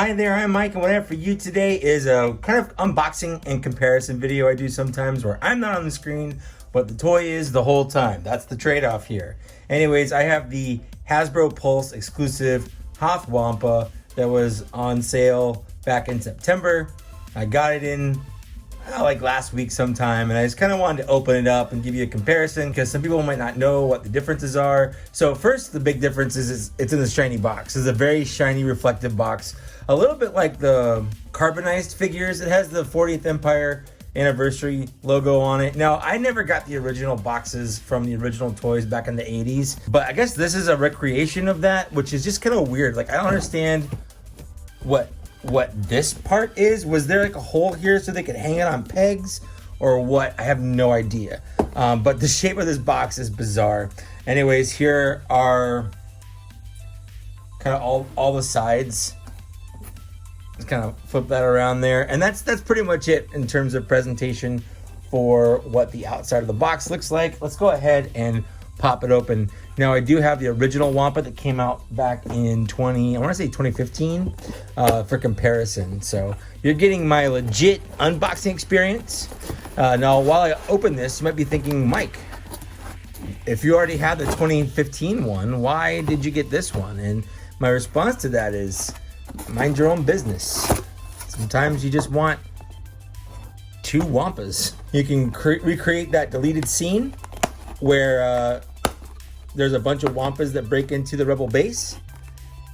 Hi there, I'm Mike, and what I have for you today is a kind of unboxing and comparison video I do sometimes where I'm not on the screen, but the toy is the whole time. That's the trade-off here. Anyways, I have the Hasbro Pulse exclusive Hoth Wampa that was on sale back in September. I got it in like last week sometime, and I just kind of wanted to open it up and give you a comparison because some people might not know what the differences are. So first, the big difference is it's in this shiny box. It's a very shiny reflective box, a little bit like the carbonized figures. It has the 40th Empire anniversary logo on it. Now, I never got the original boxes from the original toys back in the 80s, but I guess this is a recreation of that, which is just kind of weird. Like, I don't understand what this part is. Was there like a hole here so they could hang it on pegs or what? I have no idea. But the shape of this box is bizarre. Anyways, here are kind of all the sides. Just kind of flip that around there, and that's pretty much it in terms of presentation for what the outside of the box looks like. Let's go ahead and pop it open. Now, I do have the original Wampa that came out back in 2015 for comparison. So you're getting my legit unboxing experience. Now, while I open this, you might be thinking, Mike, if you already had the 2015 one, why did you get this one? And my response to that is, mind your own business. Sometimes you just want two Wampas. You can recreate that deleted scene where there's a bunch of Wampas that break into the rebel base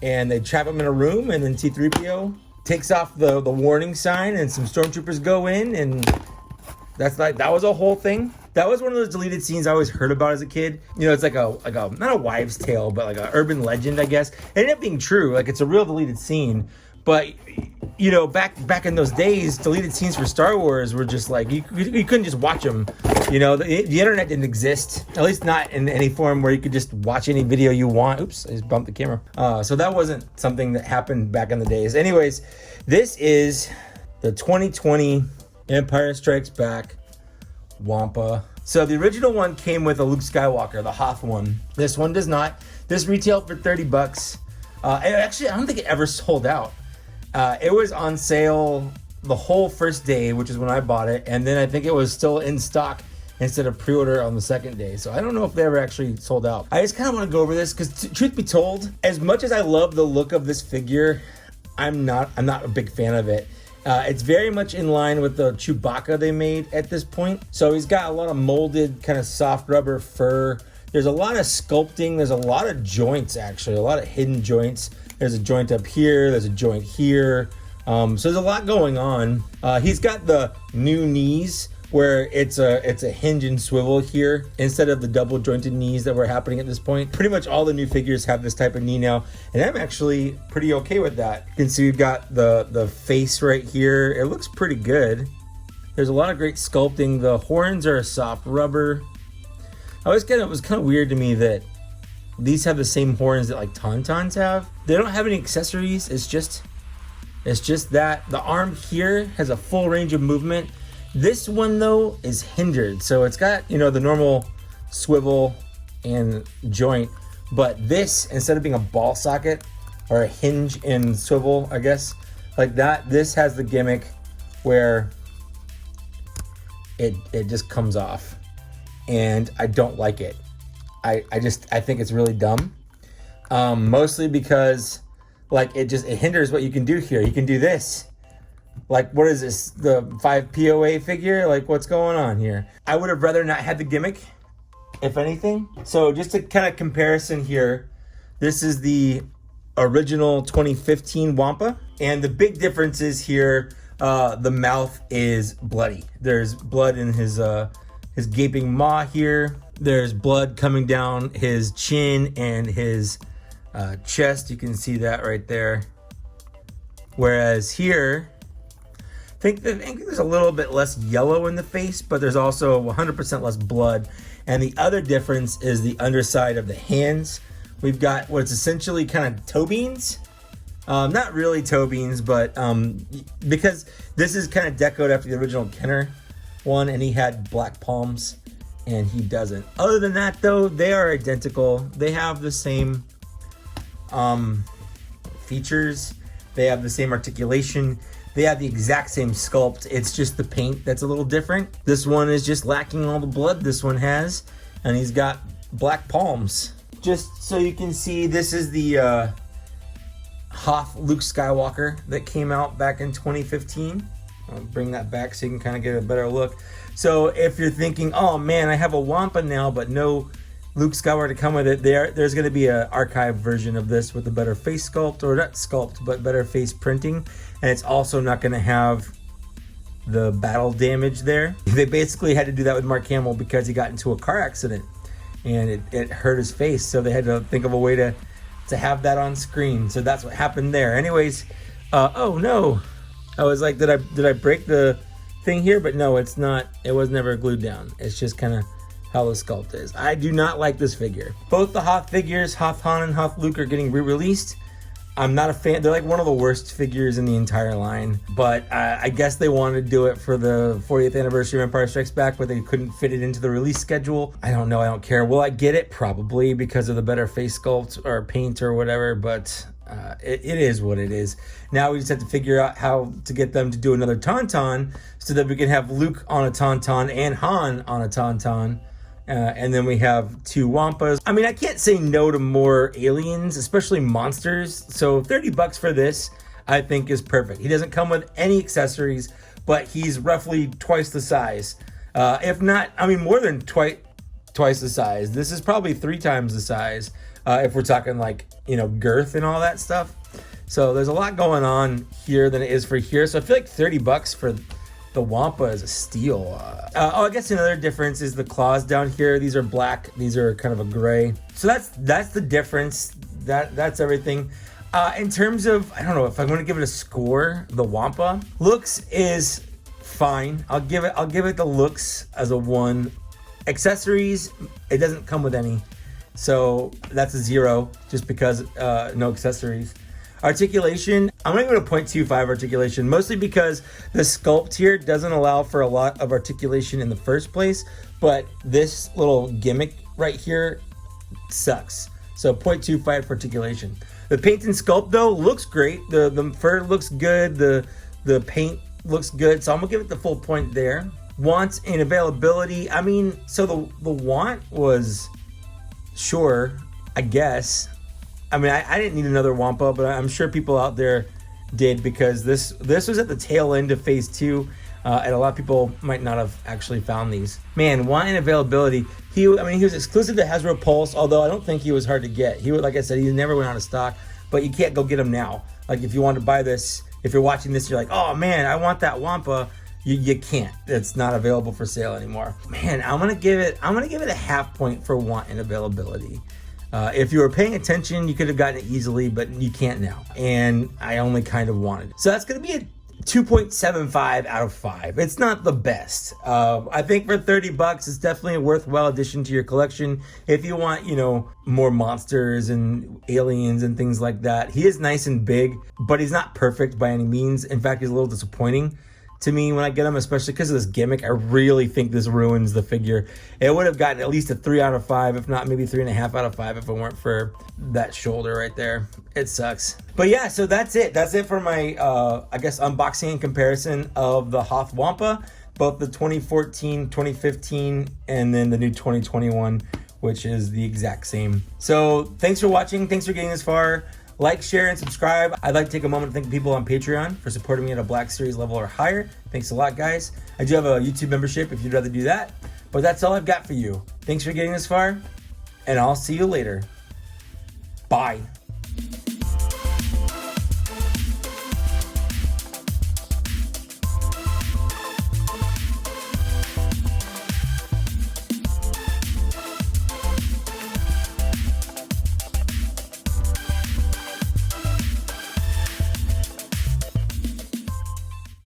and they trap them in a room, and then C-3PO takes off the warning sign and some stormtroopers go in, and that was a whole thing. That was one of those deleted scenes I always heard about as a kid. You know, it's like a not a wives' tale, but like an urban legend, I guess. It ended up being true. Like, it's a real deleted scene. But you know, back in those days, deleted scenes for Star Wars were just like you couldn't just watch them. You know, the internet didn't exist, at least not in any form where you could just watch any video you want. Oops, I just bumped the camera. So that wasn't something that happened back in the days. Anyways, this is the 2020 Empire Strikes Back Wampa. So the original one came with a Luke Skywalker, the Hoth one. This one does not. This retailed for $30. Actually, I don't think it ever sold out. It was on sale the whole first day, which is when I bought it, and then I think it was still in stock instead of pre-order on the second day. So I don't know if they ever actually sold out. I just kind of want to go over this because, truth be told, as much as I love the look of this figure, I'm not a big fan of it. It's very much in line with the Chewbacca they made at this point. So he's got a lot of molded kind of soft rubber fur. There's a lot of sculpting. There's a lot of joints, actually, a lot of hidden joints. There's a joint up here. There's a joint here. So there's a lot going on. He's got the new knees where it's a hinge and swivel here instead of the double jointed knees that were happening at this point. Pretty much all the new figures have this type of knee now, and I'm actually pretty okay with that. You can see we've got the face right here. It looks pretty good. There's a lot of great sculpting. The horns are a soft rubber. It was kind of weird to me that these have the same horns that like Tauntauns have. They don't have any accessories. It's just that the arm here has a full range of movement. This one though is hindered, so it's got, you know, the normal swivel and joint, but this, instead of being a ball socket or a hinge and swivel, I guess, like that, this has the gimmick where it just comes off, and I don't like it. I think it's really dumb, mostly because like it hinders what you can do here. You can do this. Like, what is this, the 5 POA figure? Like, what's going on here? I would have rather not had the gimmick, if anything. So just a kind of comparison here, this is the original 2015 Wampa, and the big difference is here, the mouth is bloody. There's blood in his gaping maw here. There's blood coming down his chin and his chest. You can see that right there. Whereas here, I think there's a little bit less yellow in the face, but there's also 100% less blood. And the other difference is the underside of the hands. We've got what's essentially kind of toe beans. Not really toe beans, but because this is kind of decoed after the original Kenner one, and he had black palms, and he doesn't. Other than that, though, they are identical. They have the same features. They have the same articulation. They have the exact same sculpt. It's just the paint that's a little different. This one is just lacking all the blood this one has, and he's got black palms. Just so you can see, this is the Hoth Luke Skywalker that came out back in 2015. I'll bring that back so you can kind of get a better look. So if you're thinking, oh man, I have a Wampa now, but no Luke Skywalker to come with it, there's going to be an archived version of this with a better face sculpt, or not sculpt, but better face printing. And it's also not going to have the battle damage there. They basically had to do that with Mark Hamill because he got into a car accident and it hurt his face. So they had to think of a way to have that on screen. So that's what happened there. Anyways, oh no. I was like, did I break the thing here? But no, it's not. It was never glued down. It's just kind of how the sculpt is. I do not like this figure. Both the Hoth figures, Hoth Han and Hoth Luke, are getting re-released. I'm not a fan. They're like one of the worst figures in the entire line. But I guess they wanted to do it for the 40th anniversary of Empire Strikes Back, but they couldn't fit it into the release schedule. I don't know. I don't care. Will I get it? Probably, because of the better face sculpt or paint or whatever. But it is what it is. Now we just have to figure out how to get them to do another Tauntaun so that we can have Luke on a Tauntaun and Han on a Tauntaun. And then we have 2 Wampas. I mean, I can't say no to more aliens, especially monsters. So $30 for this, I think, is perfect. He doesn't come with any accessories, but he's roughly twice the size. If not, I mean, more than twice the size. This is probably 3 times the size, if we're talking like, you know, girth and all that stuff. So there's a lot going on here than it is for here. So I feel like $30 for the Wampa is a steal. I guess another difference is the claws down here. These are black. These are kind of a gray. So that's the difference. That's everything. In terms of, I don't know if I'm going to give it a score. The Wampa looks is fine. I'll give it the looks as a 1. Accessories, it doesn't come with any, so that's a 0 just because no accessories. Articulation, I'm going to give it a 0.25 articulation, mostly because the sculpt here doesn't allow for a lot of articulation in the first place, but this little gimmick right here sucks. So 0.25 for articulation. The paint and sculpt though looks great. The fur looks good. The paint looks good. So I'm going to give it the full point there. Wants and availability. I mean, so the want was, sure, I guess. I mean, I didn't need another Wampa, but I'm sure people out there did, because this was at the tail end of phase 2, and a lot of people might not have actually found these. Man, want and availability. He was exclusive to Hasbro Pulse, although I don't think he was hard to get. Like I said, he never went out of stock, but you can't go get him now. Like if you want to buy this, if you're watching this, you're like, oh man, I want that Wampa. You can't. It's not available for sale anymore. Man, I'm gonna give it a half point for want and availability. If you were paying attention, you could have gotten it easily, but you can't now. And I only kind of wanted it. So that's going to be a 2.75 out of 5. It's not the best. I think for $30, it's definitely a worthwhile addition to your collection. If you want, you know, more monsters and aliens and things like that. He is nice and big, but he's not perfect by any means. In fact, he's a little disappointing to me when I get him, especially because of this gimmick. I really think this ruins the figure. It would have gotten at least a 3 out of 5, if not maybe 3.5 out of 5 if it weren't for that shoulder right there. It sucks. But yeah, so that's it. That's it for my, I guess, unboxing and comparison of the Hoth Wampa, both the 2014, 2015, and then the new 2021, which is the exact same. So thanks for watching. Thanks for getting this far. Like, share, and subscribe. I'd like to take a moment to thank people on Patreon for supporting me at a Black Series level or higher. Thanks a lot, guys. I do have a YouTube membership if you'd rather do that. But that's all I've got for you. Thanks for getting this far, and I'll see you later. Bye.